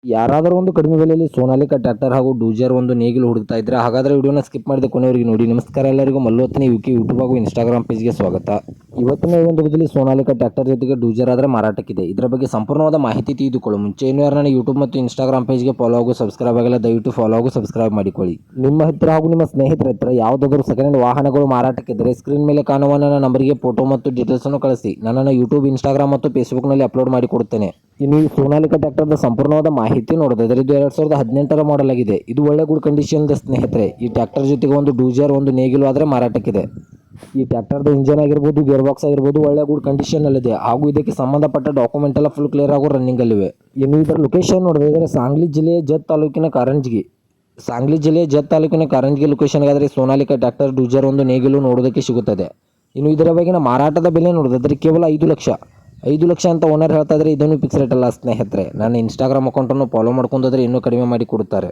ಯಾರಾದರೂ ಒಂದು ಕಡಿಮೆ ಬೆಲೆಯಲ್ಲಿ ಸೋನಾಲಿಕಾ ಟ್ರ್ಯಾಕ್ಟರ್ ಹಾಗೂ ಡೂಜರ್ ಒಂದು ನೇಗಿಲು ಹುಡುಕ್ತಾ ಇದ್ರೆ ಹಾಗಾದರೆ ವಿಡಿಯೋನ ಸ್ಕಿಪ್ ಮಾಡಿದ ಕೊನೆಯವರೆಗೆ ನೋಡಿ. ನಮಸ್ಕಾರ ಎಲ್ಲರಿಗೂ, ಮಲ್ಲೋತ್ನಿ ಯುಕೆ ಯೂಟ್ಯೂಬ್ ಹಾಗೂ ಇನ್ಸ್ಟಾಗ್ರಾಮ್ ಪೇಜ್ಗೆ ಸ್ವಾಗತ. ಇವತ್ತಿನ ಈ ಒಂದು ವಿಡಿಯೋದಲ್ಲಿ ಸೋನಾಲಿಕಾ ಟ್ರ್ಯಾಕ್ಟರ್ ಜೊತೆಗೆ ಡೂಜರ್ ಆದರೆ ಮಾರಾಟಕ್ಕಿದೆ. ಇದರ ಬಗ್ಗೆ ಸಂಪೂರ್ಣವಾದ ಮಾಹಿತಿ ತಿಳಿದುಕೊಳ್ಳು ಮುಂಚೆ ಇನ್ನೂ ಯಾರು ನನ್ನ ಯೂಟ್ಯೂಬ್ ಮತ್ತು ಇನ್ಸ್ಟಾಗ್ರಾಮ್ ಪೇಜ್ಗೆ ಫಾಲೋ ಹಾಗೂ ಸಬ್ಸ್ಕ್ರೈಬ್ ಆಗಿಲ್ಲ, ದಯವಿಟ್ಟು ಫಾಲೋ ಹಾಗೂ ಸಬ್ಸ್ಕ್ರೈಬ್ ಮಾಡಿಕೊಳ್ಳಿ. ನಿಮ್ಮ ಹತ್ತಿರ ಹಾಗೂ ನಿಮ್ಮ ಸ್ನೇಹಿತರ ಹತ್ತಿರ ಯಾವುದಾದರೂ ಸೆಕೆಂಡ್ ಹ್ಯಾಂಡ್ ವಾಹನಗಳು ಮಾರಾಟಕ್ಕಿದ್ದರೆ ಸ್ಕ್ರೀನ್ ಮೇಲೆ ಕಾಣುವ ನನ್ನ ನಂಬರ್ಗೆ ಫೋಟೋ ಮತ್ತು ಡೀಟೇಲ್ಸನ್ನು ಕಳಿಸಿ. ನನ್ನನ್ನು ಯೂಟ್ಯೂಬ್, ಇನ್ಸ್ಟಾಗ್ರಾಮ್ ಮತ್ತು ಫೇಸ್ಬುಕ್ನಲ್ಲಿ ಅಪ್ಲೋಡ್ ಮಾಡಿ ಕೊಡುತ್ತೇನೆ. ಇನ್ನು ಈ ಸೋನಾಲಿಕಾ ಟ್ರ್ಯಾಕ್ಟರ್ದ ಸಂಪೂರ್ಣವಾದ ಮಾಹಿತಿ ನೋಡೋದಾದ್ರೆ ಇದು 2018ರ ಮಾಡೆಲ್ ಆಗಿದೆ. ಇದು ಒಳ್ಳೆ ಗುಡ್ ಕಂಡೀಷನ್ ಇದೆ ಸ್ನೇಹಿತರೆ. ಈ ಟ್ರ್ಯಾಕ್ಟರ್ ಜೊತೆಗೆ ಒಂದು ಡೂಜರ್, ಒಂದು ನೇಗಿಲು ಆದರೆ ಮಾರಾಟಕ್ಕಿದೆ. ಈ ಟ್ರ್ಯಾಕ್ಟರ್ದ ಇಂಜನ್ ಆಗಿರ್ಬೋದು, ಗೇರ್ ಬಾಕ್ಸ್ ಆಗಿರ್ಬೋದು ಒಳ್ಳೆ ಗುಡ್ ಕಂಡೀಷನಲ್ಲಿದೆ ಹಾಗೂ ಇದಕ್ಕೆ ಸಂಬಂಧಪಟ್ಟ ಡಾಕ್ಯುಮೆಂಟ್ ಎಲ್ಲ ಫುಲ್ ಕ್ಲಿಯರ್ ಹಾಗೂ ರನ್ನಿಂಗಲ್ಲಿವೆ. ಇನ್ನು ಇದರ ಲೊಕೇಶನ್ ನೋಡೋದಾದ್ರೆ ಸಾಂಗ್ಲಿ ಜಿಲ್ಲೆಯ ಜತ್ ತಾಲೂಕಿನ ಕಾರಂಜಿಗೆ ಲೊಕೇಶನ್ಗಾದರೆ ಸೋನಾಲಿಕಾ ಟ್ರ್ಯಾಕ್ಟರ್, ಡೂಜರ್, ಒಂದು ನೇಗಿಲು ನೋಡೋದಕ್ಕೆ ಸಿಗುತ್ತದೆ. ಇನ್ನು ಇದರ ಬಗೆಗಿನ ಮಾರಾಟದ ಬೆಲೆ ನೋಡೋದಾದ್ರೆ ಕೇವಲ 5 ಲಕ್ಷ ಅಂತ ಓನರ್ ಹೇಳ್ತಾ ಇದ್ದಾರೆ. ಇದನ್ನು ಫಿಕ್ಸ್ ರೇಟ್ ಅಲ್ಲ ಸ್ನೇಹಿತರೆ. ನನ್ನ ಇನ್ಸ್ಟಾಗ್ರಾಮ್ ಅಕೌಂಟನ್ನು ಫಾಲೋ ಮಾಡ್ಕೊಂಡ್ರೆ ಇನ್ನೂ ಕಡಿಮೆ ಮಾಡಿ ಕೊಡುತ್ತಾರೆ.